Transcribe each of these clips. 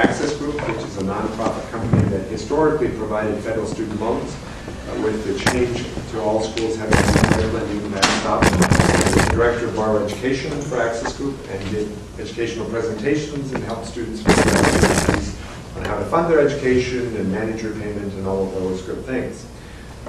Access Group, which is a nonprofit company that historically provided federal student loans. With the change to all schools having secondary lending, that stopped. I was the director of Borrower Education for Access Group and did educational presentations and helped students with strategies on how to fund their education and manage repayment and all of those good things.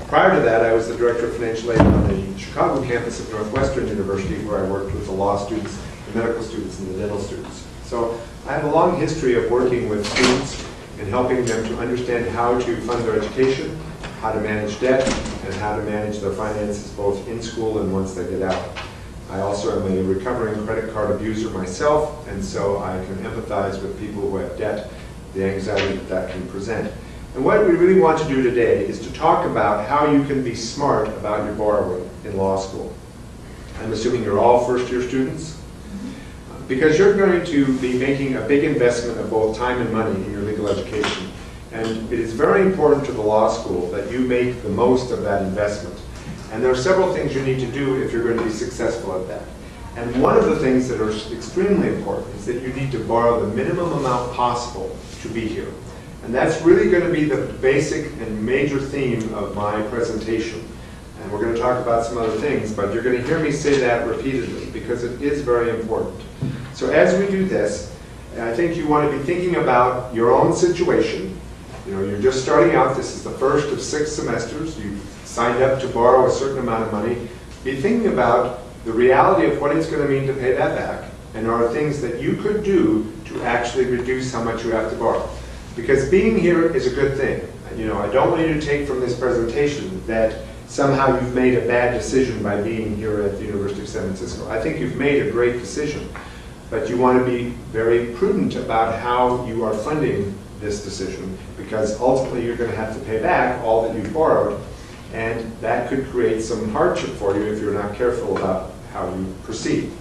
Prior to that, I was the director of financial aid on the Chicago campus of Northwestern University, where I worked with the law students, the medical students, and the dental students. So I have a long history of working with students and helping them to understand how to fund their education, how to manage debt, and how to manage their finances both in school and once they get out. I also am a recovering credit card abuser myself, and so I can empathize with people who have debt, the anxiety that that can present. And what we really want to do today is to talk about how you can be smart about your borrowing in law school. I'm assuming you're all first-year students, because you're going to be making a big investment of both time and money in your legal education. And it is very important to the law school that you make the most of that investment. And there are several things you need to do if you're going to be successful at that. And one of the things that are extremely important is that you need to borrow the minimum amount possible to be here. And that's really going to be the basic and major theme of my presentation. And we're going to talk about some other things, but you're going to hear me say that repeatedly because it is very important. So as we do this, I think you want to be thinking about your own situation. You know, you're just starting out. This is the first of 6 semesters. You've signed up to borrow a certain amount of money. Be thinking about the reality of what it's going to mean to pay that back, and are things that you could do to actually reduce how much you have to borrow. Because being here is a good thing. You know, I don't want you to take from this presentation that somehow you've made a bad decision by being here at the University of San Francisco. I think you've made a great decision, but you want to be very prudent about how you are funding this decision, because ultimately you're going to have to pay back all that you've borrowed, and that could create some hardship for you if you're not careful about how you proceed.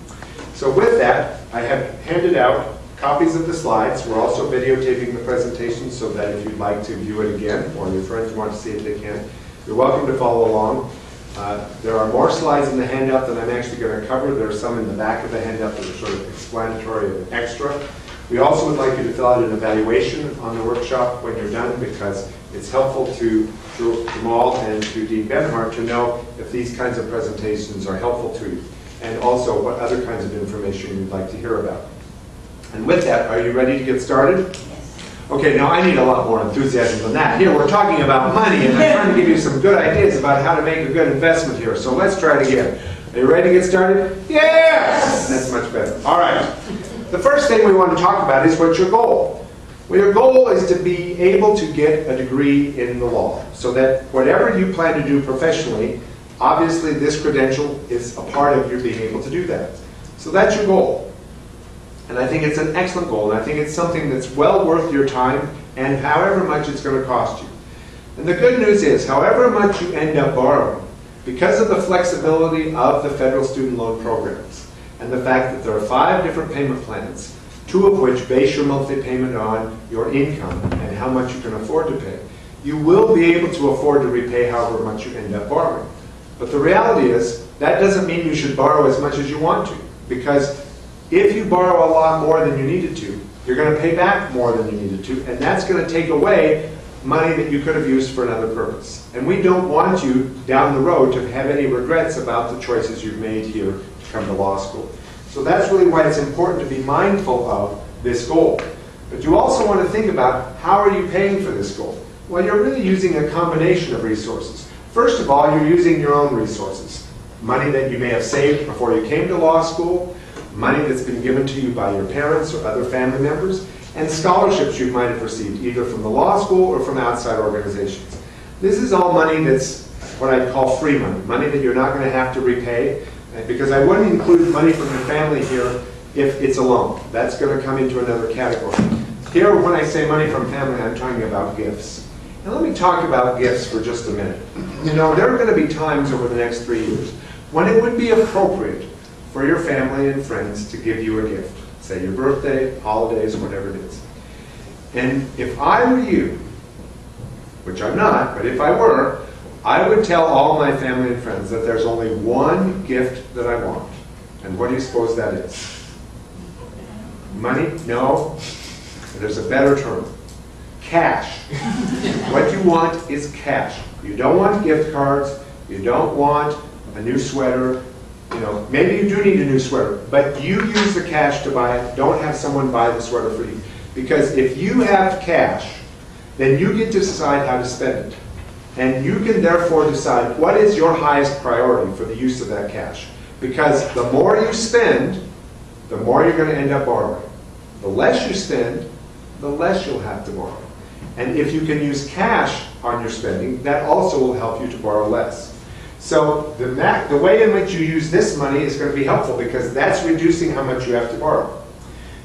So with that, I have handed out copies of the slides. We're also videotaping the presentation so that if you'd like to view it again, or your friends want to see it, they can. You're welcome to follow along. There are more slides in the handout than I'm actually going to cover. There are some in the back of the handout that are sort of explanatory and extra. We also would like you to fill out an evaluation on the workshop when you're done, because it's helpful to Jamal and to Dean Benhart to know if these kinds of presentations are helpful to you, and also what other kinds of information you'd like to hear about. And with that, are you ready to get started? Yes. Okay, now I need a lot more enthusiasm than that. Here we're talking about money, and I'm trying to give you some good ideas about how to make a good investment here. So let's try it again. Are you ready to get started? Yes! That's much better. All right. The first thing we want to talk about is what's your goal? Well, your goal is to be able to get a degree in the law, so that whatever you plan to do professionally, obviously this credential is a part of your being able to do that. So that's your goal. And I think it's an excellent goal, and I think it's something that's well worth your time and however much it's going to cost you. And the good news is, however much you end up borrowing, because of the flexibility of the federal student loan programs, and the fact that there are 5 different payment plans, 2 of which base your monthly payment on your income and how much you can afford to pay, you will be able to afford to repay however much you end up borrowing. But the reality is, that doesn't mean you should borrow as much as you want to, because if you borrow a lot more than you needed to, you're going to pay back more than you needed to, and that's going to take away money that you could have used for another purpose. And we don't want you down the road to have any regrets about the choices you've made here to come to law school. So that's really why it's important to be mindful of this goal. But you also want to think about, how are you paying for this goal? Well, you're really using a combination of resources. First of all, you're using your own resources. Money that you may have saved before you came to law school, money that's been given to you by your parents or other family members, and scholarships you might have received either from the law school or from outside organizations. This is all money that's what I'd call free money, money that you're not going to have to repay, because I wouldn't include money from your family here if it's a loan. That's going to come into another category. Here, when I say money from family, I'm talking about gifts. And let me talk about gifts for just a minute. You know, there are going to be times over the next 3 years when it would be appropriate for your family and friends to give you a gift. Say your birthday, holidays, whatever it is. And if I were you, which I'm not, but if I were, I would tell all my family and friends that there's only one gift that I want. And what do you suppose that is? Money? No. there's a better term. Cash. What you want is cash. You don't want gift cards. You don't want a new sweater. You know, maybe you do need a new sweater, but you use the cash to buy it. Don't have someone buy the sweater for you. Because if you have cash, then you get to decide how to spend it. And you can therefore decide what is your highest priority for the use of that cash. Because the more you spend, the more you're going to end up borrowing. The less you spend, the less you'll have to borrow. And if you can use cash on your spending, that also will help you to borrow less. So the way in which you use this money is going to be helpful because that's reducing how much you have to borrow.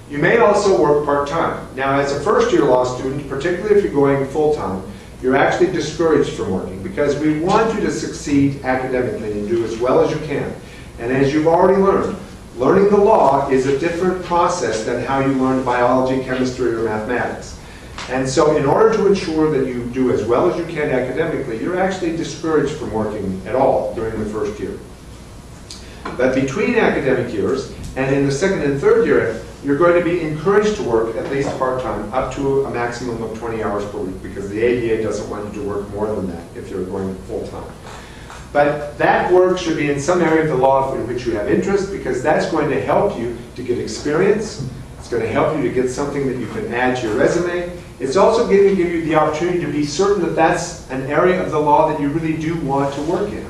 You may also work part-time. Now, as a first-year law student, particularly if you're going full-time, you're actually discouraged from working because we want you to succeed academically and do as well as you can. And as you've already learned, learning the law is a different process than how you learn biology, chemistry, or mathematics. And so in order to ensure that you do as well as you can academically, you're actually discouraged from working at all during the first year. But between academic years and in the second and third year, you're going to be encouraged to work at least part-time, up to a maximum of 20 hours per week, because the ABA doesn't want you to work more than that if you're going full-time. But that work should be in some area of the law in which you have interest, because that's going to help you to get experience. It's going to help you to get something that you can add to your resume. It's also going to give you the opportunity to be certain that that's an area of the law that you really do want to work in.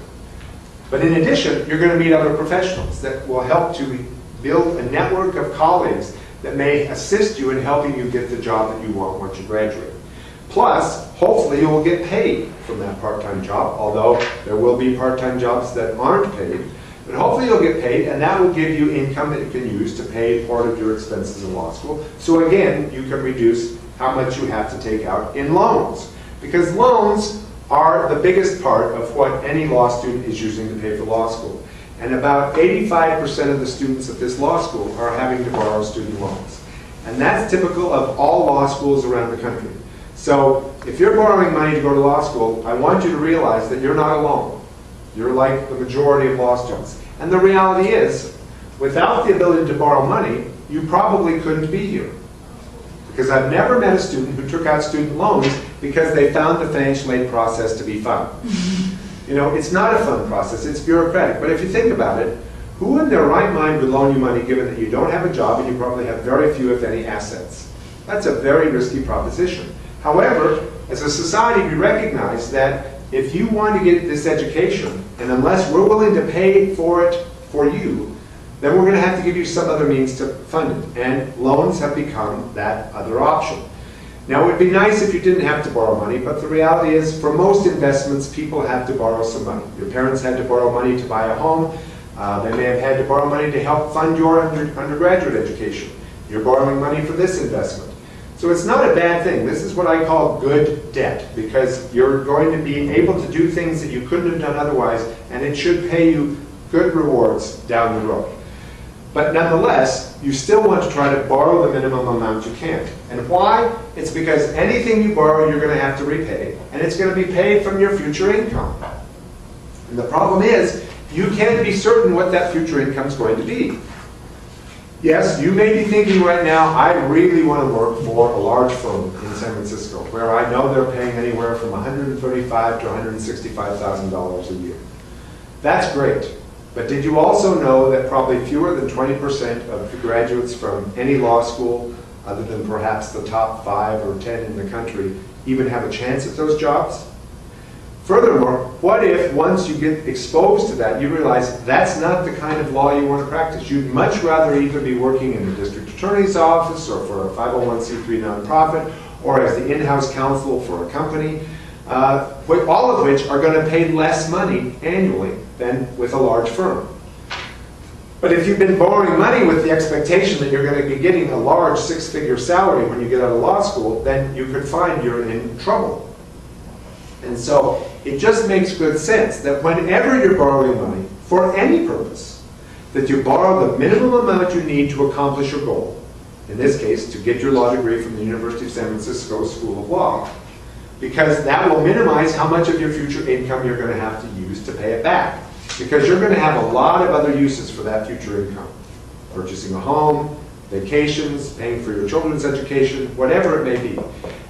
But in addition, you're going to meet other professionals that will help to build a network of colleagues that may assist you in helping you get the job that you want once you graduate. Plus, hopefully you will get paid from that part-time job, although there will be part-time jobs that aren't paid. But hopefully you'll get paid, and that will give you income that you can use to pay part of your expenses in law school. So again, you can reduce how much you have to take out in loans. Because loans are the biggest part of what any law student is using to pay for law school. And about 85% of the students at this law school are having to borrow student loans. And that's typical of all law schools around the country. So if you're borrowing money to go to law school, I want you to realize that you're not alone. You're like the majority of law students. And the reality is, without the ability to borrow money, you probably couldn't be here. Because I've never met a student who took out student loans because they found the financial aid process to be fun. You know, it's not a fun process, it's bureaucratic. But if you think about it, who in their right mind would loan you money given that you don't have a job and you probably have very few, if any, assets? That's a very risky proposition. However, as a society, we recognize that if you want to get this education, and unless we're willing to pay for it for you, then we're going to have to give you some other means to fund it. And loans have become that other option. Now, it would be nice if you didn't have to borrow money, but the reality is, for most investments, people have to borrow some money. Your parents had to borrow money to buy a home. They may have had to borrow money to help fund your undergraduate education. You're borrowing money for this investment. So it's not a bad thing. This is what I call good debt, because you're going to be able to do things that you couldn't have done otherwise, and it should pay you good rewards down the road. But nonetheless, you still want to try to borrow the minimum amount you can. And why? It's because anything you borrow, you're going to have to repay, and it's going to be paid from your future income. And the problem is, you can't be certain what that future income is going to be. Yes, you may be thinking right now, I really want to work for a large firm in San Francisco, where I know they're paying anywhere from $135,000 to $165,000 a year. That's great. But did you also know that probably fewer than 20% of the graduates from any law school, other than perhaps the top 5 or 10 in the country, even have a chance at those jobs? Furthermore, what if once you get exposed to that, you realize that's not the kind of law you want to practice? You'd much rather either be working in the district attorney's office or for a 501c3 nonprofit or as the in-house counsel for a company, all of which are going to pay less money annually than with a large firm. But if you've been borrowing money with the expectation that you're going to be getting a large 6-figure salary when you get out of law school, then you could find you're in trouble. And so it just makes good sense that whenever you're borrowing money for any purpose, that you borrow the minimum amount you need to accomplish your goal. In this case, to get your law degree from the University of San Francisco School of Law, because that will minimize how much of your future income you're going to have to use to pay it back. Because you're going to have a lot of other uses for that future income. Purchasing a home, vacations, paying for your children's education, whatever it may be.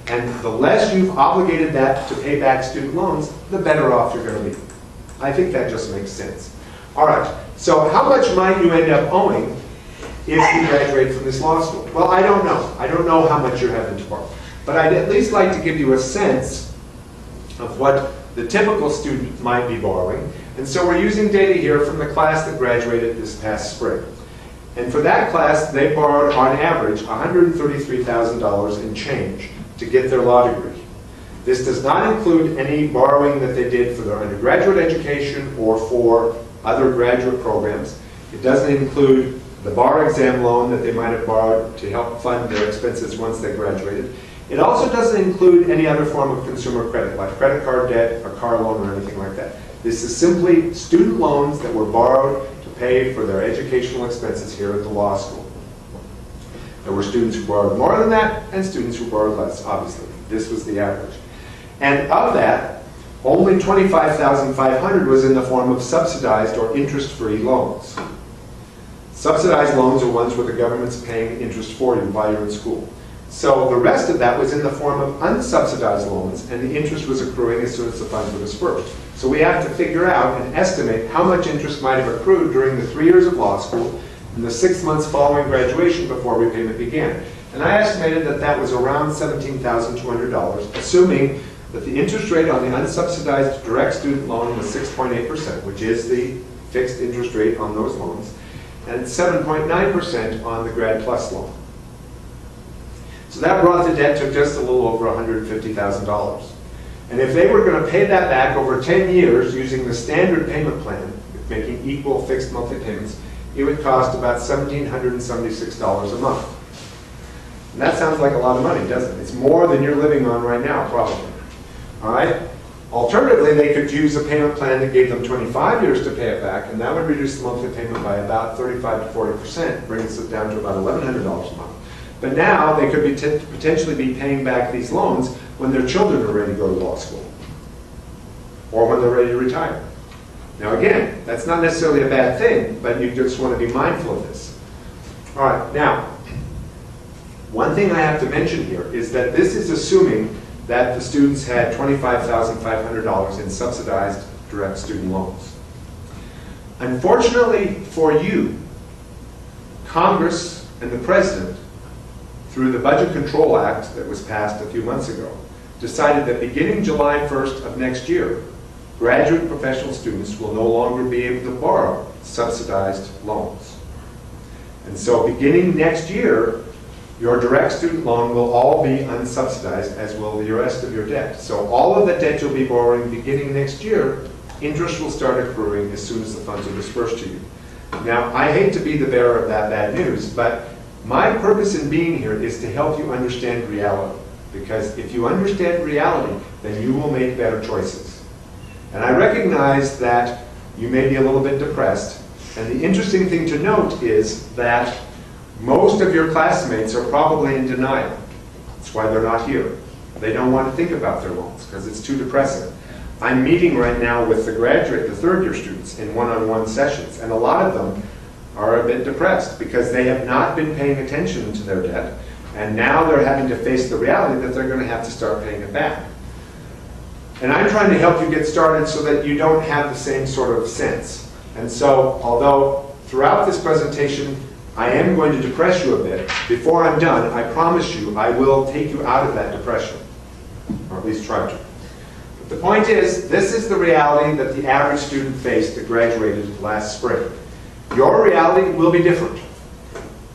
And the less you've obligated that to pay back student loans, the better off you're going to be. I think that just makes sense. All right, so how much might you end up owing if you graduate from this law school? Well, I don't know. I don't know how much you're having to borrow. But I'd at least like to give you a sense of what the typical student might be borrowing. And so we're using data here from the class that graduated this past spring. And for that class, they borrowed, on average, $133,000 in change to get their law degree. This does not include any borrowing that they did for their undergraduate education or for other graduate programs. It doesn't include the bar exam loan that they might have borrowed to help fund their expenses once they graduated. It also doesn't include any other form of consumer credit, like credit card debt, a car loan, or anything like that. This is simply student loans that were borrowed to pay for their educational expenses here at the law school. There were students who borrowed more than that, and students who borrowed less, obviously. This was the average. And of that, only $25,500 was in the form of subsidized or interest-free loans. Subsidized loans are ones where the government's paying interest for you while you're in school. So the rest of that was in the form of unsubsidized loans, and the interest was accruing as soon as the funds were dispersed. So we have to figure out and estimate how much interest might have accrued during the 3 years of law school and the 6 months following graduation before repayment began. And I estimated that that was around $17,200, assuming that the interest rate on the unsubsidized direct student loan was 6.8%, which is the fixed interest rate on those loans, and 7.9% on the Grad Plus loan. So that brought the debt to just a little over $150,000. And if they were going to pay that back over 10 years using the standard payment plan, making equal fixed monthly payments, it would cost about $1,776 a month. And that sounds like a lot of money, doesn't it? It's more than you're living on right now, probably. All right? Alternatively, they could use a payment plan that gave them 25 years to pay it back, and that would reduce the monthly payment by about 35 to 40%, bringing it down to about $1,100 a month. But now they could be potentially be paying back these loans when their children are ready to go to law school, or when they're ready to retire. Now again, that's not necessarily a bad thing, but you just want to be mindful of this. All right, now, one thing I have to mention here is that this is assuming that the students had $25,500 in subsidized direct student loans. Unfortunately for you, Congress and the President, through the Budget Control Act that was passed a few months ago, decided that beginning July 1st of next year, graduate professional students will no longer be able to borrow subsidized loans. And so beginning next year, your direct student loan will all be unsubsidized, as will the rest of your debt. So all of the debt you'll be borrowing beginning next year, interest will start accruing as soon as the funds are dispersed to you. Now, I hate to be the bearer of that bad news, but my purpose in being here is to help you understand reality. Because if you understand reality, then you will make better choices. And I recognize that you may be a little bit depressed. And the interesting thing to note is that most of your classmates are probably in denial. That's why they're not here. They don't want to think about their loans because it's too depressing. I'm meeting right now with the graduate, the third-year students in one-on-one sessions, and a lot of them are a bit depressed because they have not been paying attention to their debt, and now they're having to face the reality that they're going to have to start paying it back. And I'm trying to help you get started so that you don't have the same sort of sense. And so, although throughout this presentation I am going to depress you a bit, before I'm done, I promise you I will take you out of that depression, or at least try to. But the point is, this is the reality that the average student faced that graduated last spring. Your reality will be different,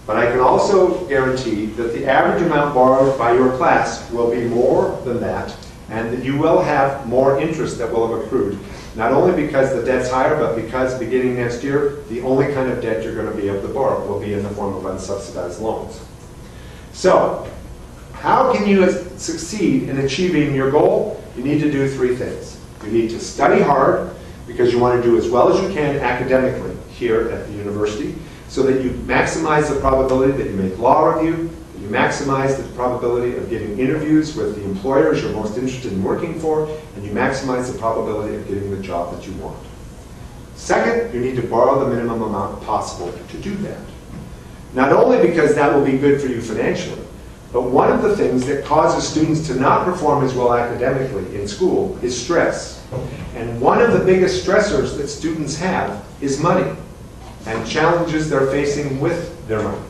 but I can also guarantee that the average amount borrowed by your class will be more than that, and that you will have more interest that will have accrued, not only because the debt's higher, but because beginning next year, the only kind of debt you're going to be able to borrow will be in the form of unsubsidized loans. So, how can you succeed in achieving your goal? You need to do three things. You need to study hard, because you want to do as well as you can academically here at the university, so that you maximize the probability that you make law review, that you maximize the probability of getting interviews with the employers you're most interested in working for, and you maximize the probability of getting the job that you want. Second, you need to borrow the minimum amount possible to do that. Not only because that will be good for you financially, but one of the things that causes students to not perform as well academically in school is stress. And one of the biggest stressors that students have is money and challenges they're facing with their money.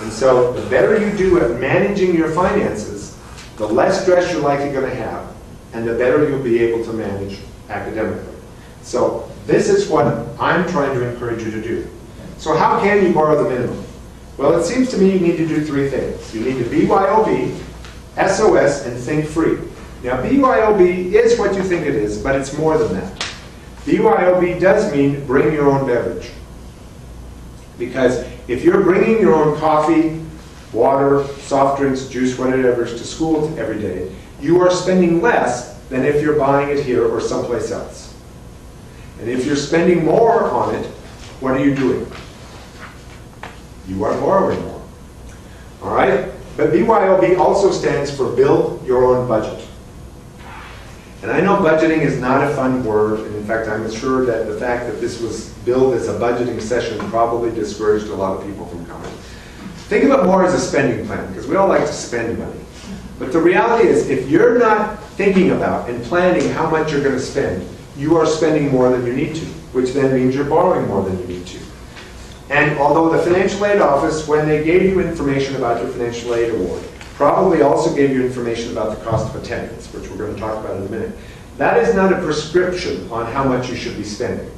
And so the better you do at managing your finances, the less stress you're likely going to have, and the better you'll be able to manage academically. So this is what I'm trying to encourage you to do. So how can you borrow the minimum? Well, it seems to me you need to do three things. You need to BYOB, SOS, and think free. Now, BYOB is what you think it is, but it's more than that. BYOB does mean bring your own beverage. Because if you're bringing your own coffee, water, soft drinks, juice, whatever to school every day, you are spending less than if you're buying it here or someplace else. And if you're spending more on it, what are you doing? You are borrowing more. All right? But BYOB also stands for build your own budget. And I know budgeting is not a fun word, and in fact I'm sure that the fact that this was billed as a budgeting session probably discouraged a lot of people from coming. Think of it more as a spending plan, because we all like to spend money. But the reality is, if you're not thinking about and planning how much you're going to spend, you are spending more than you need to, which then means you're borrowing more than you need to. And although the financial aid office, when they gave you information about your financial aid award, probably also gave you information about the cost of attendance, which we're going to talk about in a minute, that is not a prescription on how much you should be spending.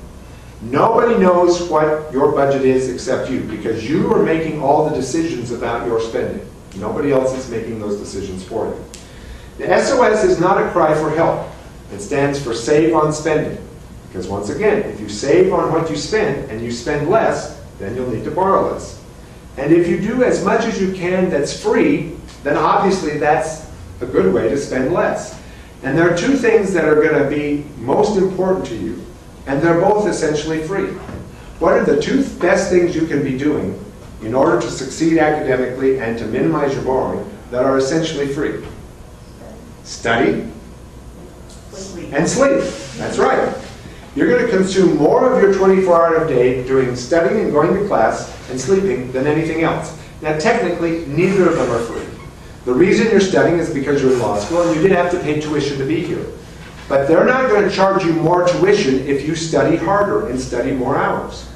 Nobody knows what your budget is except you, because you are making all the decisions about your spending. Nobody else is making those decisions for you. The SOS is not a cry for help. It stands for save on spending. Because once again, if you save on what you spend and you spend less, then you'll need to borrow less. And if you do as much as you can that's free, then obviously that's a good way to spend less. And there are two things that are going to be most important to you, and they're both essentially free. What are the two best things you can be doing in order to succeed academically and to minimize your borrowing that are essentially free? Study and sleep. That's right. You're going to consume more of your 24-hour day doing studying and going to class and sleeping than anything else. Now, technically, neither of them are free. The reason you're studying is because you're in law school and you didn't have to pay tuition to be here. But they're not going to charge you more tuition if you study harder and study more hours.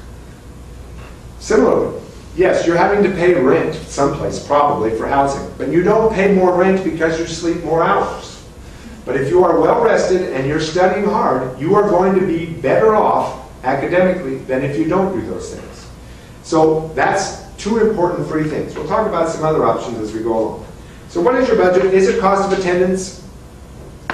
Similarly, yes, you're having to pay rent someplace, probably, for housing. But you don't pay more rent because you sleep more hours. But if you are well-rested and you're studying hard, you are going to be better off academically than if you don't do those things. So that's two important free things. We'll talk about some other options as we go along. So what is your budget? Is it cost of attendance?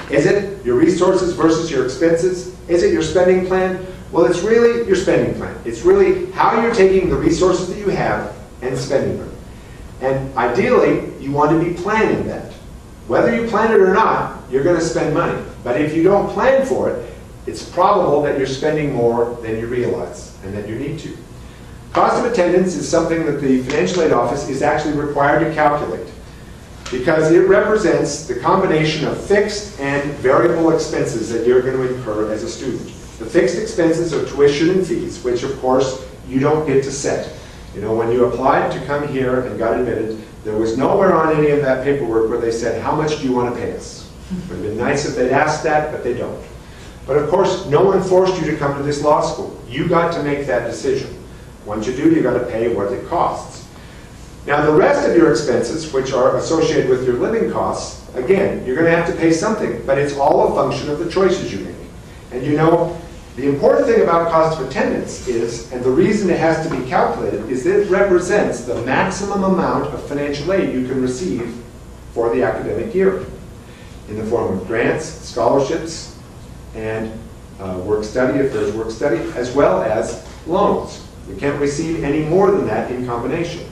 Is it your resources versus your expenses? Is it your spending plan? Well, it's really your spending plan. It's really how you're taking the resources that you have and spending them. And ideally, you want to be planning that. Whether you plan it or not, you're going to spend money. But if you don't plan for it, it's probable that you're spending more than you realize and that you need to. Cost of attendance is something that the financial aid office is actually required to calculate, because it represents the combination of fixed and variable expenses that you're going to incur as a student. The fixed expenses are tuition and fees, which of course you don't get to set. You know, when you applied to come here and got admitted, there was nowhere on any of that paperwork where they said, how much do you want to pay us? It would have been nice if they'd asked that, but they don't. But of course, no one forced you to come to this law school. You got to make that decision. Once you do, you got to pay what it costs. Now, the rest of your expenses, which are associated with your living costs, again, you're going to have to pay something, but it's all a function of the choices you make. And you know, the important thing about cost of attendance is, and the reason it has to be calculated, is that it represents the maximum amount of financial aid you can receive for the academic year, in the form of grants, scholarships, and work study, if there's work study, as well as loans. You can't receive any more than that in combination.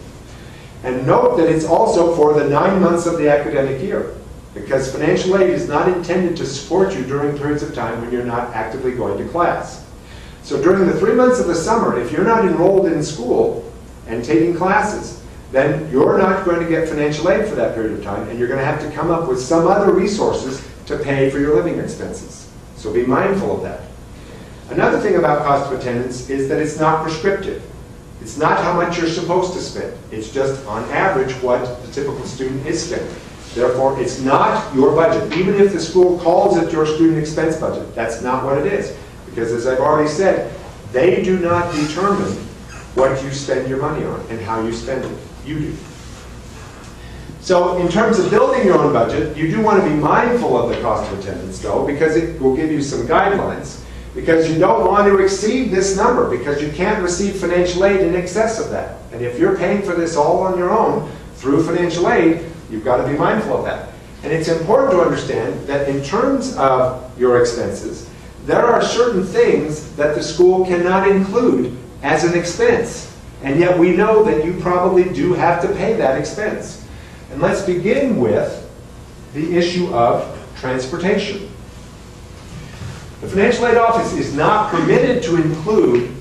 And note that it's also for the 9 months of the academic year, because financial aid is not intended to support you during periods of time when you're not actively going to class. So during the 3 months of the summer, if you're not enrolled in school and taking classes, then you're not going to get financial aid for that period of time, and you're going to have to come up with some other resources to pay for your living expenses. So be mindful of that. Another thing about cost of attendance is that it's not prescriptive. It's not how much you're supposed to spend. It's just on average what the typical student is spending. Therefore, it's not your budget. Even if the school calls it your student expense budget, that's not what it is. Because as I've already said, they do not determine what you spend your money on and how you spend it. You do. So in terms of building your own budget, you do want to be mindful of the cost of attendance, though, because it will give you some guidelines. Because you don't want to exceed this number, because you can't receive financial aid in excess of that. And if you're paying for this all on your own through financial aid, you've got to be mindful of that. And it's important to understand that in terms of your expenses, there are certain things that the school cannot include as an expense. And yet we know that you probably do have to pay that expense. And let's begin with the issue of transportation. The financial aid office is not permitted to include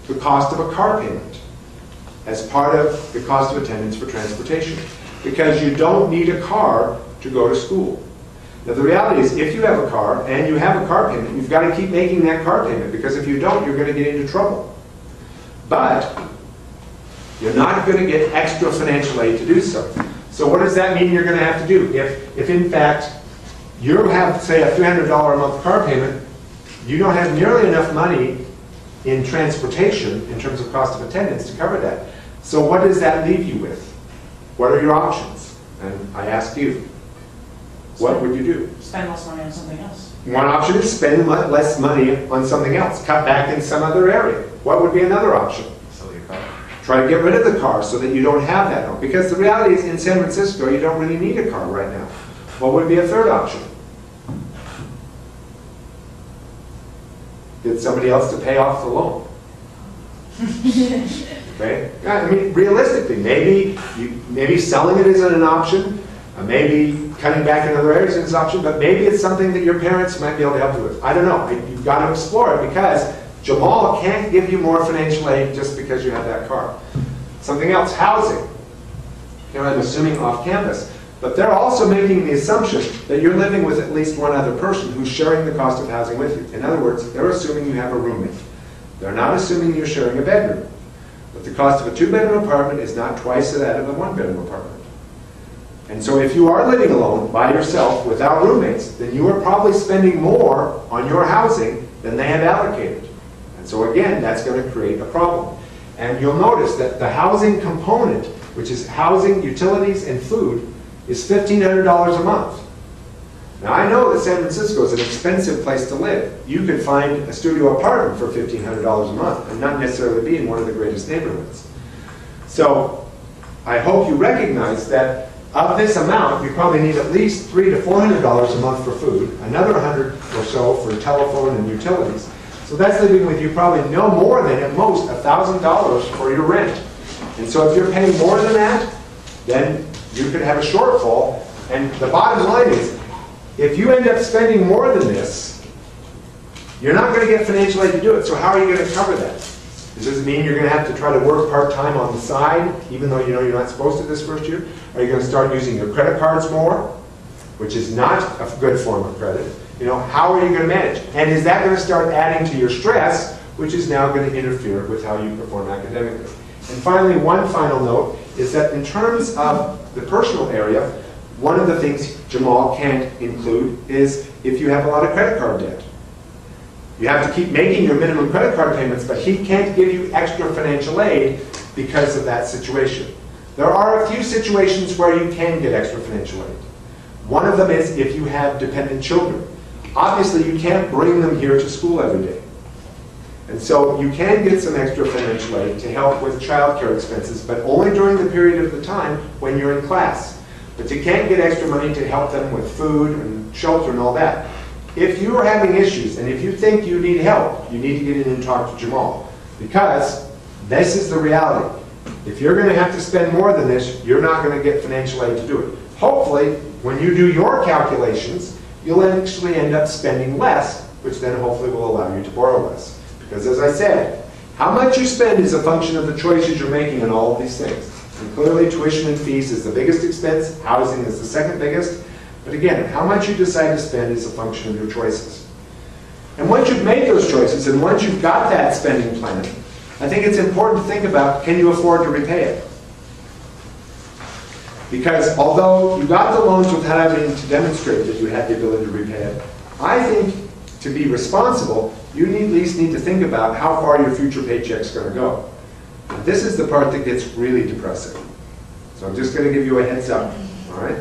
the cost of a car payment as part of the cost of attendance for transportation, because you don't need a car to go to school. Now the reality is, if you have a car and you have a car payment, you've got to keep making that car payment, because if you don't, you're going to get into trouble. But you're not going to get extra financial aid to do so. So what does that mean you're going to have to do? If in fact you have, say, a $300 a month car payment, you don't have nearly enough money in transportation in terms of cost of attendance to cover that. So what does that leave you with? What are your options? And I ask you, what would you do? Spend less money on something else. One option is spend less money on something else. Cut back in some other area. What would be another option? Sell your car. Try to get rid of the car so that you don't have that home. Because the reality is, in San Francisco, you don't really need a car right now. What would be a third option? Get somebody else to pay off the loan. Okay? I mean, realistically, maybe selling it isn't an option. Maybe cutting back in other areas is an option. But maybe it's something that your parents might be able to help you with. I don't know. You've got to explore it, because Jamal can't give you more financial aid just because you have that car. Something else, housing. Here I'm assuming off campus. But they're also making the assumption that you're living with at least one other person who's sharing the cost of housing with you. In other words, they're assuming you have a roommate. They're not assuming you're sharing a bedroom. But the cost of a 2-bedroom apartment is not twice that of a 1-bedroom apartment. And so if you are living alone, by yourself, without roommates, then you are probably spending more on your housing than they have allocated. And so again, that's going to create a problem. And you'll notice that the housing component, which is housing, utilities, and food, is $1,500 a month. Now I know that San Francisco is an expensive place to live. You could find a studio apartment for $1,500 a month and not necessarily be in one of the greatest neighborhoods. So I hope you recognize that of this amount, you probably need at least $300 to $400 a month for food, another $100 or so for telephone and utilities. So that's leaving with you probably no more than at most $1,000 for your rent. And so if you're paying more than that, then you could have a shortfall. And the bottom line is, if you end up spending more than this, you're not going to get financial aid to do it. So how are you going to cover that? Does this mean you're going to have to try to work part-time on the side, even though you know you're not supposed to this first year? Are you going to start using your credit cards more, which is not a good form of credit? You know, how are you going to manage? And is that going to start adding to your stress, which is now going to interfere with how you perform academically? And finally, one final note is that in terms of the personal area, one of the things Jamal can't include is if you have a lot of credit card debt. You have to keep making your minimum credit card payments, but he can't give you extra financial aid because of that situation. There are a few situations where you can get extra financial aid. One of them is if you have dependent children. Obviously, you can't bring them here to school every day. And so you can get some extra financial aid to help with childcare expenses, but only during the period of the time when you're in class. But you can't get extra money to help them with food and shelter and all that. If you are having issues and if you think you need help, you need to get in and talk to Jamal, because this is the reality. If you're going to have to spend more than this, you're not going to get financial aid to do it. Hopefully, when you do your calculations, you'll actually end up spending less, which then hopefully will allow you to borrow less. Because as I said, how much you spend is a function of the choices you're making in all of these things. And clearly tuition and fees is the biggest expense, housing is the second biggest. But again, how much you decide to spend is a function of your choices. And once you've made those choices, and once you've got that spending plan, I think it's important to think about, can you afford to repay it? Because although you got the loans without having to demonstrate that you had the ability to repay it, I think to be responsible, you at least need to think about how far your future paycheck's going to go. And this is the part that gets really depressing. So I'm just going to give you a heads up, all right?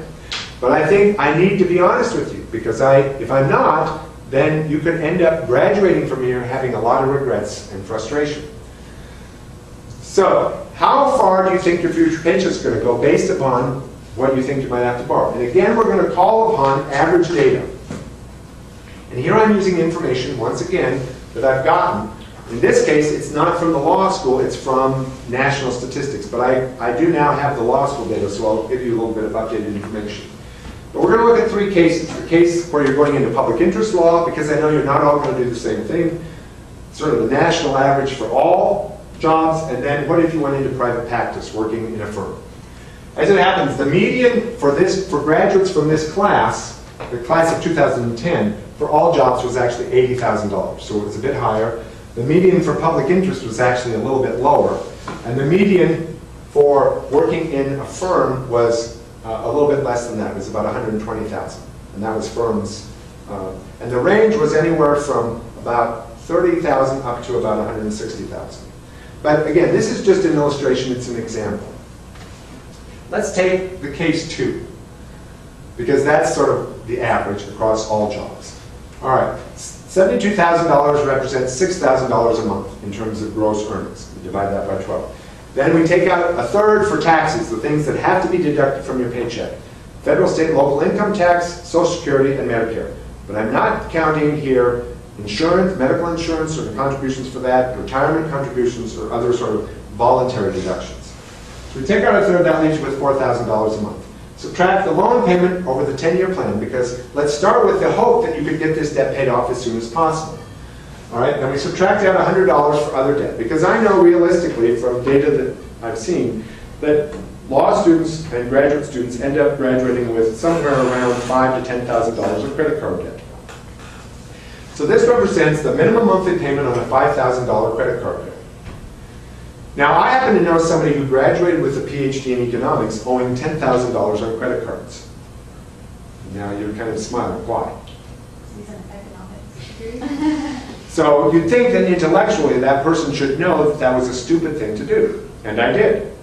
But I think I need to be honest with you, because if I'm not, then you could end up graduating from here having a lot of regrets and frustration. So, how far do you think your future paycheck is going to go based upon what you think you might have to borrow? And again, we're going to call upon average data. And here I'm using information, once again, that I've gotten. In this case, it's not from the law school, it's from national statistics. But I do now have the law school data, so I'll give you a little bit of updated information. But we're going to look at three cases. The case where you're going into public interest law, because I know you're not all going to do the same thing. Sort of the national average for all jobs, and then what if you went into private practice, working in a firm? As it happens, the median for graduates from this class, the class of 2010, for all jobs was actually $80,000, so it was a bit higher. The median for public interest was actually a little bit lower, and the median for working in a firm was a little bit less than that. It was about $120,000, and that was firms. And the range was anywhere from about $30,000 up to about $160,000. But again, this is just an illustration, it's an example. Let's take the case 2, because that's sort of the average across all jobs. All right, $72,000 represents $6,000 a month in terms of gross earnings. We divide that by 12. Then we take out a third for taxes, the things that have to be deducted from your paycheck. Federal, state, and local income tax, Social Security, and Medicare. But I'm not counting here insurance, medical insurance, or the contributions for that, retirement contributions, or other sort of voluntary deductions. So we take out a third, that leaves you with $4,000 a month. Subtract the loan payment over the 10-year plan, because let's start with the hope that you could get this debt paid off as soon as possible. All right, then we subtract out $100 for other debt, because I know realistically from data that I've seen that law students and graduate students end up graduating with somewhere around $5,000 to $10,000 of credit card debt. So this represents the minimum monthly payment on a $5,000 credit card debt. Now, I happen to know somebody who graduated with a PhD in economics owing $10,000 on credit cards. Now you're kind of smiling. Why? He's in economics. So you'd think that intellectually that person should know that that was a stupid thing to do. And I did.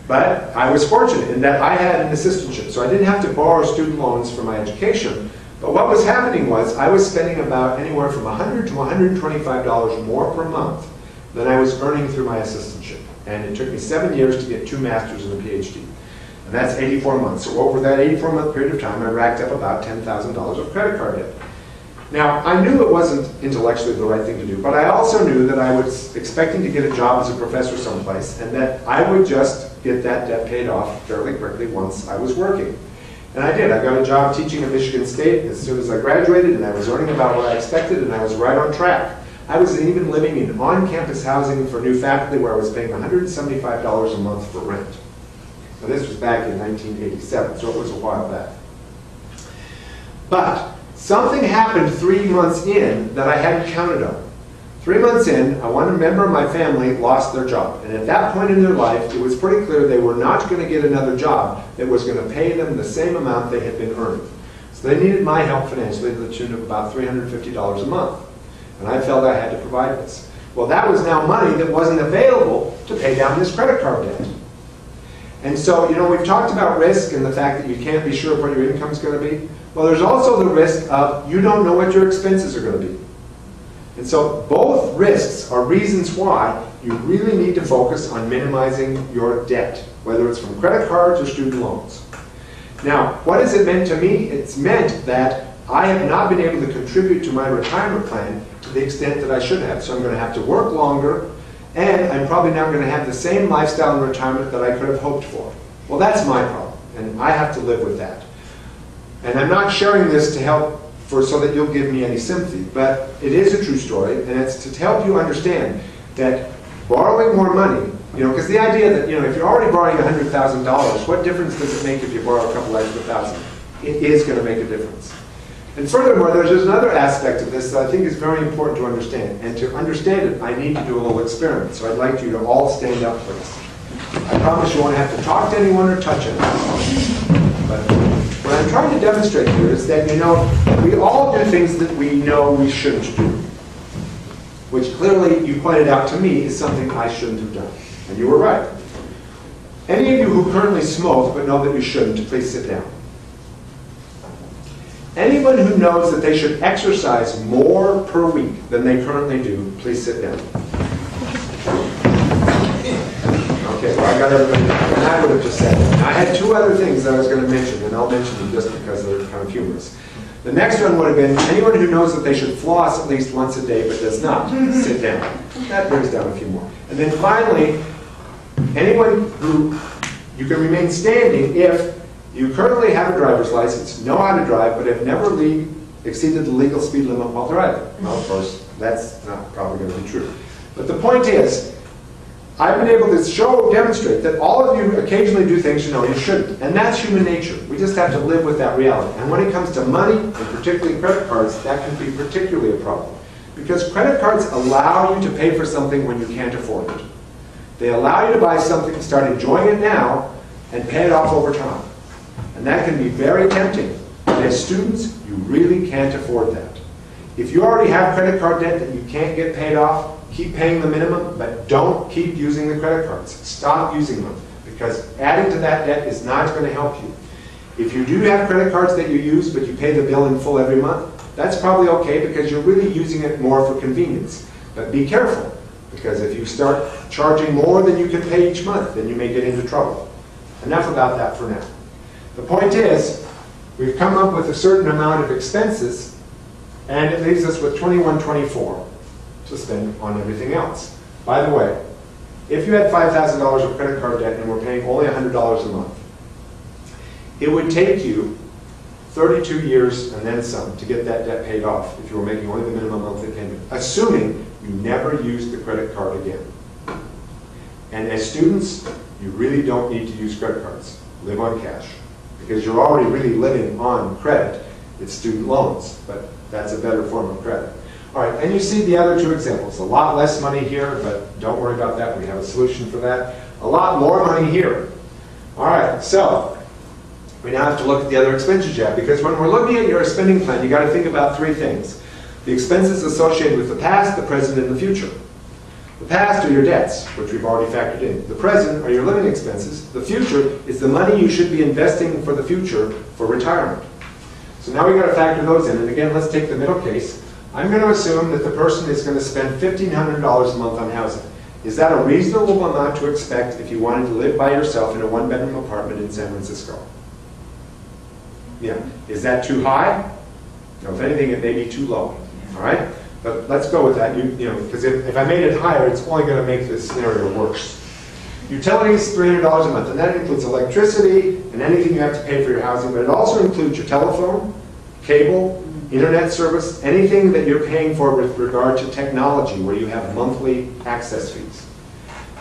But I was fortunate in that I had an assistantship, so I didn't have to borrow student loans for my education. But what was happening was I was spending about anywhere from $100 to $125 more per month than I was earning through my assistantship. And it took me 7 years to get 2 masters and a PhD. And that's 84 months. So over that 84-month period of time, I racked up about $10,000 of credit card debt. Now, I knew it wasn't intellectually the right thing to do, but I also knew that I was expecting to get a job as a professor someplace, and that I would just get that debt paid off fairly quickly once I was working. And I did. I got a job teaching at Michigan State as soon as I graduated, and I was earning about what I expected, and I was right on track. I was even living in on-campus housing for new faculty where I was paying $175 a month for rent. Now, this was back in 1987, so it was a while back. But something happened 3 months in that I hadn't counted on. 3 months in, one member of my family lost their job. And at that point in their life, it was pretty clear they were not going to get another job that was going to pay them the same amount they had been earning. So they needed my help financially to the tune of about $350 a month. And I felt I had to provide this. Well, that was now money that wasn't available to pay down this credit card debt. And so, you know, we've talked about risk and the fact that you can't be sure what your income is going to be. Well, there's also the risk of you don't know what your expenses are going to be. And so both risks are reasons why you really need to focus on minimizing your debt, whether it's from credit cards or student loans. Now, what has it meant to me? It's meant that I have not been able to contribute to my retirement plan to the extent that I should have. So I'm going to have to work longer, and I'm probably not going to have the same lifestyle in retirement that I could have hoped for. Well, that's my problem, and I have to live with that. And I'm not sharing this to help so that you'll give me any sympathy, but it is a true story, and it's to help you understand that borrowing more money, you know, because the idea that, you know, if you're already borrowing $100,000, what difference does it make if you borrow a couple extra thousand? It is going to make a difference. And furthermore, there's another aspect of this that I think is very important to understand. And to understand it, I need to do a little experiment. So I'd like you to all stand up, please. I promise you won't have to talk to anyone or touch anyone. But what I'm trying to demonstrate here is that, you know, we all do things that we know we shouldn't do. Which clearly, you pointed out to me, is something I shouldn't have done. And you were right. Any of you who currently smoke but know that you shouldn't, please sit down. Anyone who knows that they should exercise more per week than they currently do, please sit down. Okay, well, I got everybody. And I would have just said it. Now, I had two other things I was going to mention, and I'll mention them just because they're kind of humorous. The next one would have been anyone who knows that they should floss at least once a day but does not, sit down. That brings down a few more. And then finally, anyone who you can remain standing if you currently have a driver's license, know how to drive, but have never exceeded the legal speed limit while driving. Well, of course, that's not probably going to be true. But the point is, I've been able to demonstrate that all of you occasionally do things you know you shouldn't. And that's human nature. We just have to live with that reality. And when it comes to money, and particularly credit cards, that can be particularly a problem. Because credit cards allow you to pay for something when you can't afford it. They allow you to buy something, start enjoying it now, and pay it off over time. And that can be very tempting. But as students, you really can't afford that. If you already have credit card debt that you can't get paid off, keep paying the minimum, but don't keep using the credit cards. Stop using them, because adding to that debt is not going to help you. If you do have credit cards that you use, but you pay the bill in full every month, that's probably okay because you're really using it more for convenience. But be careful, because if you start charging more than you can pay each month, then you may get into trouble. Enough about that for now. The point is, we've come up with a certain amount of expenses, and it leaves us with $21.24 to spend on everything else. By the way, if you had $5,000 of credit card debt and were paying only $100 a month, it would take you 32 years and then some to get that debt paid off if you were making only the minimum monthly payment, assuming you never used the credit card again. And as students, you really don't need to use credit cards. Live on cash. Because you're already really living on credit. It's student loans, but that's a better form of credit. All right, and you see the other two examples. A lot less money here, but don't worry about that. We have a solution for that. A lot more money here. All right, so we now have to look at the other expenses you have, because when we're looking at your spending plan, you got to think about three things. The expenses associated with the past, the present, and the future. The past are your debts, which we've already factored in. The present are your living expenses. The future is the money you should be investing for the future for retirement. So now we've got to factor those in. And again, let's take the middle case. I'm going to assume that the person is going to spend $1,500 a month on housing. Is that a reasonable amount to expect if you wanted to live by yourself in a one-bedroom apartment in San Francisco? Yeah. Is that too high? No, if anything, it may be too low. All right? But let's go with that. You know, because if I made it higher, it's only going to make this scenario worse. Utilities, $300 a month, and that includes electricity and anything you have to pay for your housing, but it also includes your telephone, cable, internet service, anything that you're paying for with regard to technology where you have monthly access fees.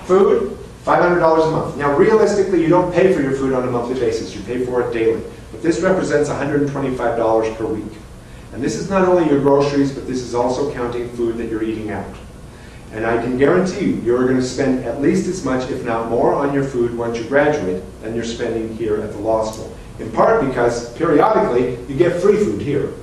Food, $500 a month. Now, realistically, you don't pay for your food on a monthly basis. You pay for it daily. But this represents $125 per week. And this is not only your groceries, but this is also counting food that you're eating out. And I can guarantee you, you're going to spend at least as much, if not more, on your food once you graduate than you're spending here at the law school. In part because, periodically, you get free food here.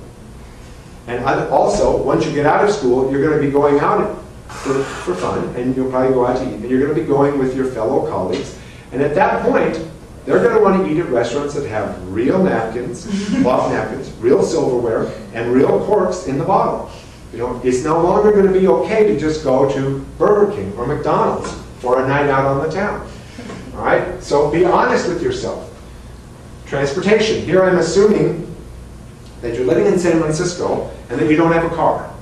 And also, once you get out of school, you're going to be going out for fun, and you'll probably go out to eat. And you're going to be going with your fellow colleagues. And at that point, they're going to want to eat at restaurants that have real napkins, cloth napkins, real silverware, and real corks in the bottle. You know, it's no longer going to be okay to just go to Burger King or McDonald's for a night out on the town. All right? So be honest with yourself. Transportation. Here I'm assuming that you're living in San Francisco and that you don't have a car.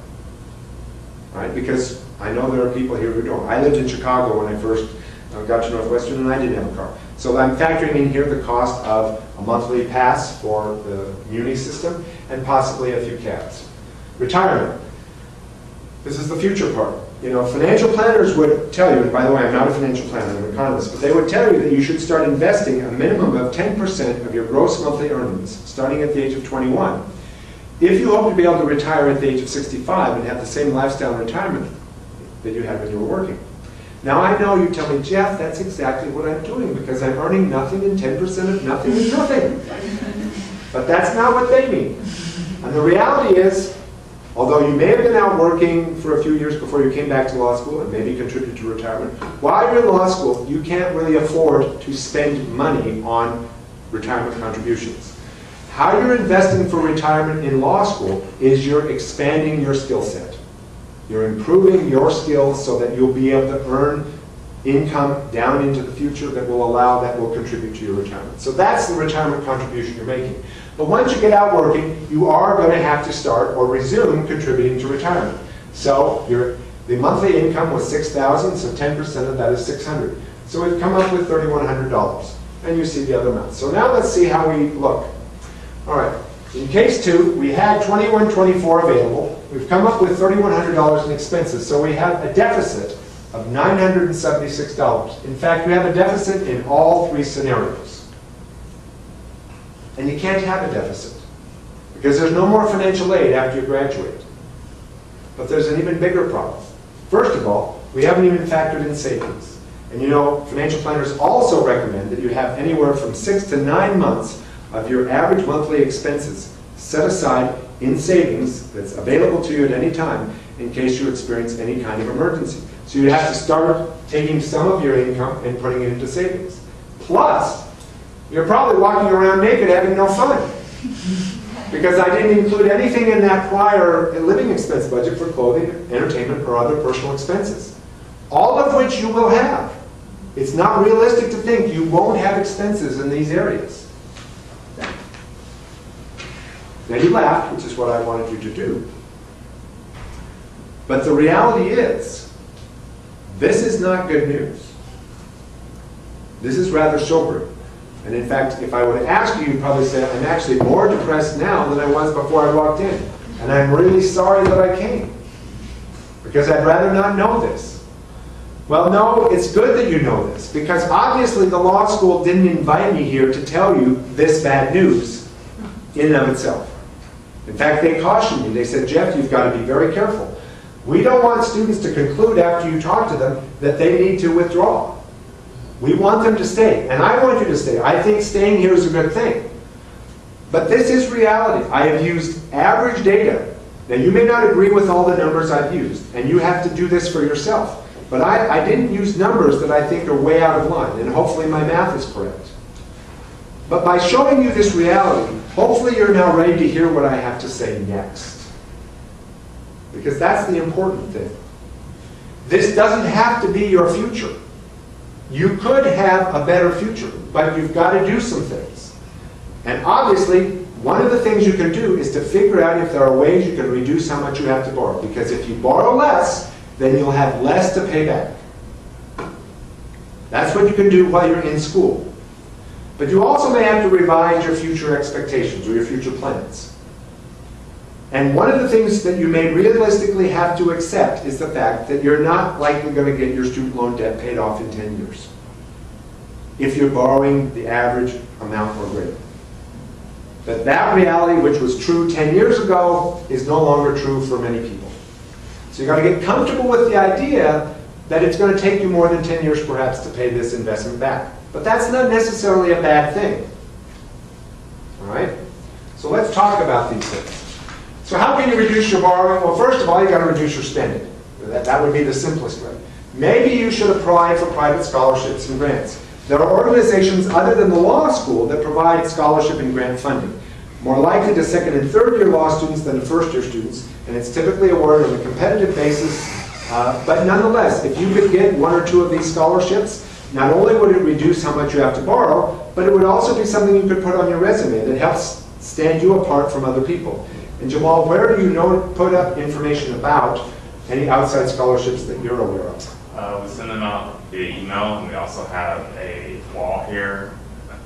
All right? Because I know there are people here who don't. I lived in Chicago when I first got to Northwestern, and I didn't have a car. So I'm factoring in here the cost of a monthly pass for the Muni system and possibly a few cabs. Retirement. This is the future part. You know, financial planners would tell you, and by the way, I'm not a financial planner, I'm an economist, but they would tell you that you should start investing a minimum of 10% of your gross monthly earnings, starting at the age of 21, if you hope to be able to retire at the age of 65 and have the same lifestyle in retirement that you had when you were working. Now I know you tell me, Jeff, that's exactly what I'm doing because I'm earning nothing and 10% of nothing is nothing. But that's not what they mean. And the reality is, although you may have been out working for a few years before you came back to law school and maybe contributed to retirement, while you're in law school, you can't really afford to spend money on retirement contributions. How you're investing for retirement in law school is you're expanding your skill set. You're improving your skills so that you'll be able to earn income down into the future that will contribute to your retirement. So that's the retirement contribution you're making. But once you get out working, you are going to have to start or resume contributing to retirement. So the monthly income was $6,000, so 10% of that is $600. So we've come up with $3,100. And you see the other amounts. So now let's see how we look. All right. In case 2, we had $2,124 available. We've come up with $3,100 in expenses. So we have a deficit of $976. In fact, we have a deficit in all 3 scenarios. And you can't have a deficit because there's no more financial aid after you graduate. But there's an even bigger problem. First of all, we haven't even factored in savings. And you know, financial planners also recommend that you have anywhere from 6 to 9 months of your average monthly expenses set aside in savings that's available to you at any time in case you experience any kind of emergency. So you have to start taking some of your income and putting it into savings. Plus, you're probably walking around naked having no fun. Because I didn't include anything in that prior living expense budget for clothing, entertainment, or other personal expenses. All of which you will have. It's not realistic to think you won't have expenses in these areas. Now you laughed, which is what I wanted you to do. But the reality is, this is not good news. This is rather sobering. And in fact, if I were to ask you, you'd probably say, I'm actually more depressed now than I was before I walked in. And I'm really sorry that I came. Because I'd rather not know this. Well, no, it's good that you know this. Because obviously the law school didn't invite me here to tell you this bad news in and of itself. In fact, they cautioned me. They said, Jeff, you've got to be very careful. We don't want students to conclude after you talk to them that they need to withdraw. We want them to stay, and I want you to stay. I think staying here is a good thing. But this is reality. I have used average data. Now, you may not agree with all the numbers I've used, and you have to do this for yourself. But I didn't use numbers that I think are way out of line, and hopefully my math is correct. But by showing you this reality, hopefully you're now ready to hear what I have to say next. Because that's the important thing. This doesn't have to be your future. You could have a better future, but you've got to do some things. And obviously, one of the things you can do is to figure out if there are ways you can reduce how much you have to borrow. Because if you borrow less, then you'll have less to pay back. That's what you can do while you're in school. But you also may have to revise your future expectations or your future plans. And one of the things that you may realistically have to accept is the fact that you're not likely going to get your student loan debt paid off in 10 years if you're borrowing the average amount or greater. That reality, which was true 10 years ago, is no longer true for many people. So you've got to get comfortable with the idea that it's going to take you more than 10 years perhaps to pay this investment back. But that's not necessarily a bad thing. All right? So let's talk about these things. So how can you reduce your borrowing? Well, first of all, you've got to reduce your spending. That would be the simplest way. Maybe you should apply for private scholarships and grants. There are organizations other than the law school that provide scholarship and grant funding. More likely to second and third year law students than to first year students, and it's typically awarded on a competitive basis. But nonetheless, if you could get 1 or 2 of these scholarships, not only would it reduce how much you have to borrow, but it would also be something you could put on your resume that helps stand you apart from other people. And Jamal, where do you put up information about any outside scholarships that you're aware of? We send them out via email, and we also have a wall here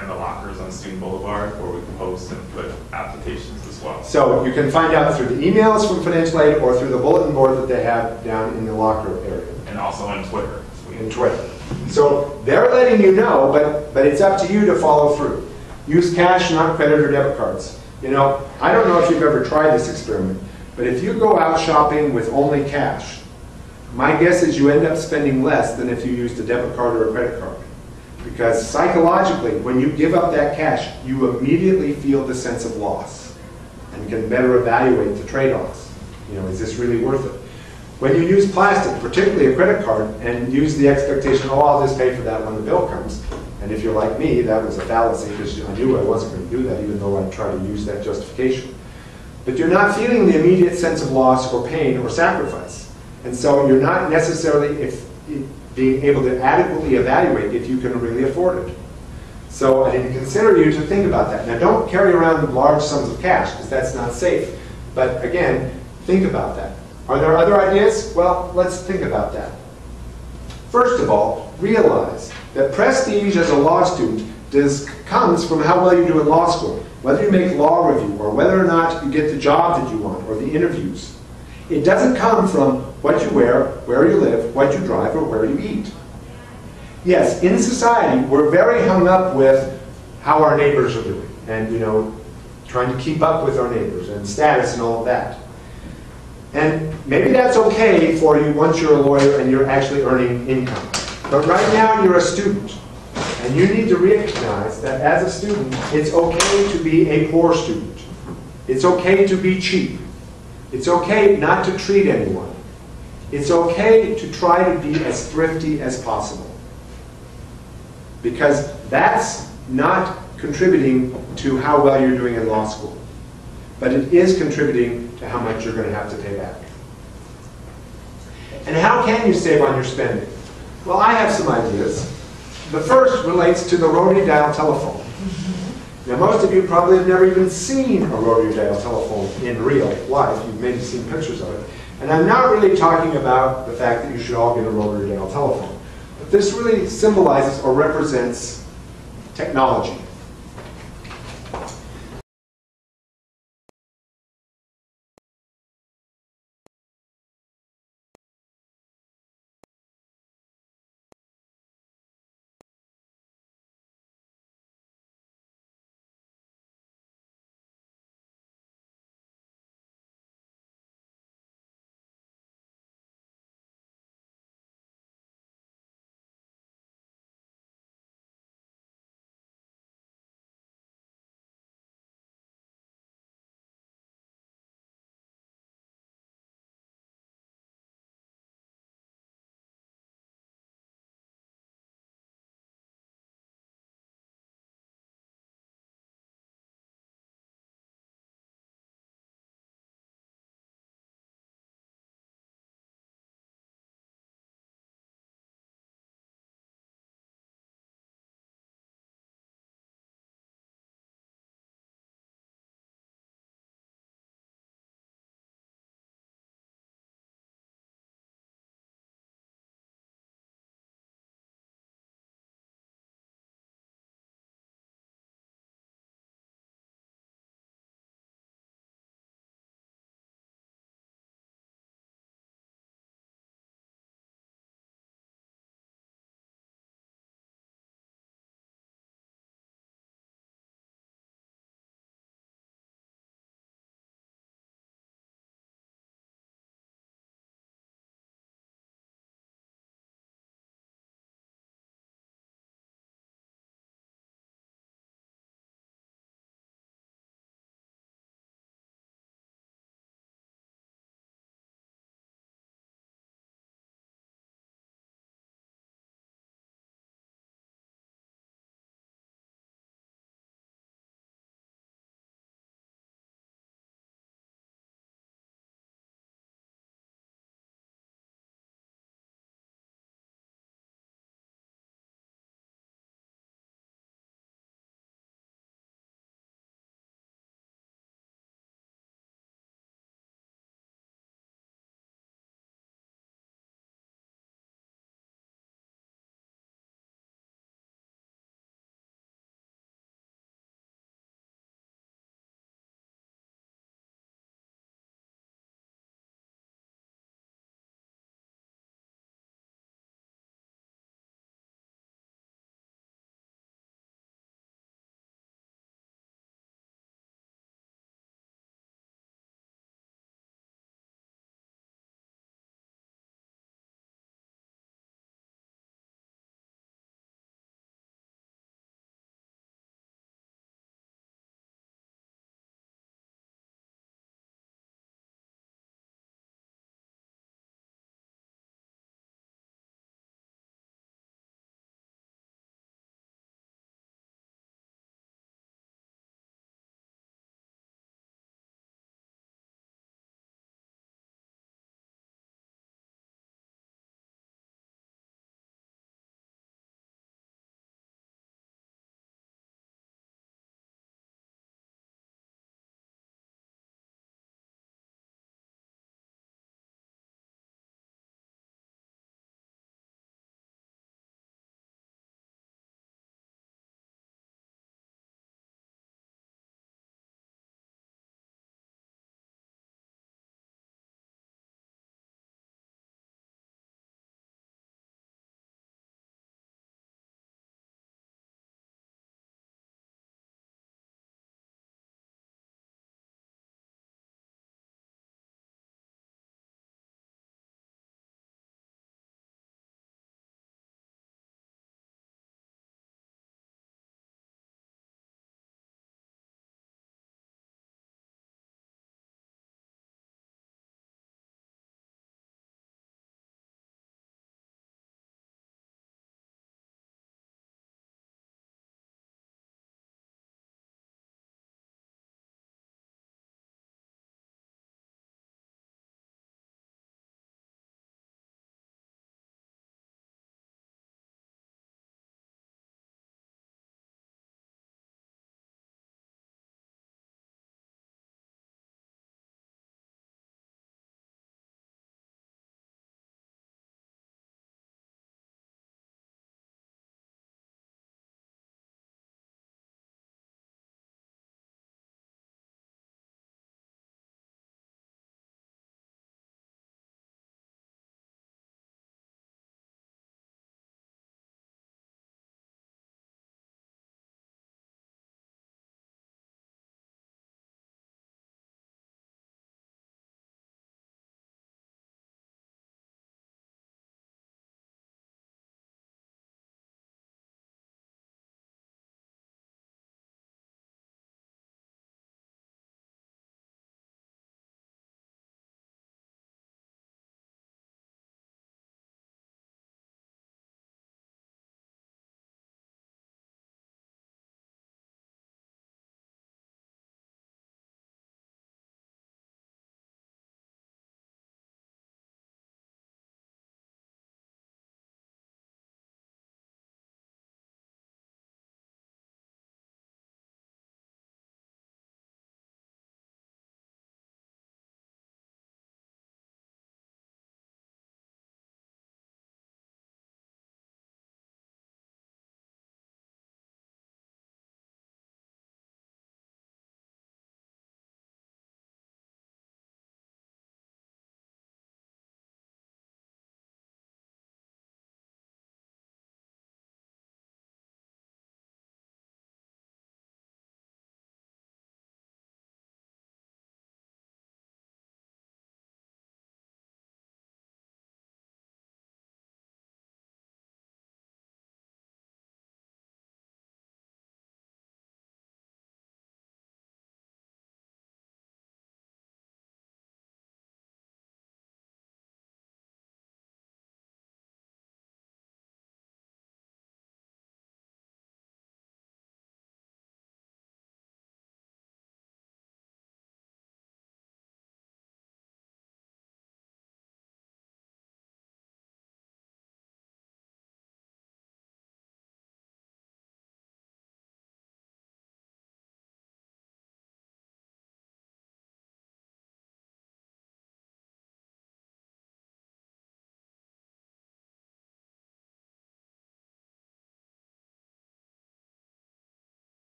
in the lockers on Student Boulevard where we can post and put applications as well. So you can find out through the emails from financial aid or through the bulletin board that they have down in the locker area. And also on Twitter. In Twitter. So they're letting you know, but it's up to you to follow through. Use cash, not credit or debit cards. You know, I don't know if you've ever tried this experiment, but if you go out shopping with only cash, my guess is you end up spending less than if you used a debit card or a credit card. Because psychologically, when you give up that cash, you immediately feel the sense of loss and can better evaluate the trade-offs. You know, is this really worth it? When you use plastic, particularly a credit card, and use the expectation, oh, I'll just pay for that when the bill comes. And if you're like me, that was a fallacy because I knew I wasn't going to do that, even though I tried to use that justification. But you're not feeling the immediate sense of loss or pain or sacrifice. And so you're not necessarily being able to adequately evaluate if you can really afford it. So I consider you to think about that. Now don't carry around large sums of cash because that's not safe. But again, think about that. Are there other ideas? Well, let's think about that. First of all, realize that prestige as a law student comes from how well you do in law school. Whether you make law review or whether or not you get the job that you want or the interviews. It doesn't come from what you wear, where you live, what you drive, or where you eat. Yes, in society, we're very hung up with how our neighbors are doing and, you know, trying to keep up with our neighbors and status and all of that. And maybe that's okay for you once you're a lawyer and you're actually earning income. But right now you're a student. And you need to recognize that as a student, it's okay to be a poor student. It's okay to be cheap. It's okay not to treat anyone. It's okay to try to be as thrifty as possible. Because that's not contributing to how well you're doing in law school. But it is contributing to how much you're going to have to pay back. And how can you save on your spending? Well, I have some ideas. The first relates to the rotary dial telephone. Now, most of you probably have never even seen a rotary dial telephone in real life. You've maybe seen pictures of it. And I'm not really talking about the fact that you should all get a rotary dial telephone. But this really symbolizes or represents technology.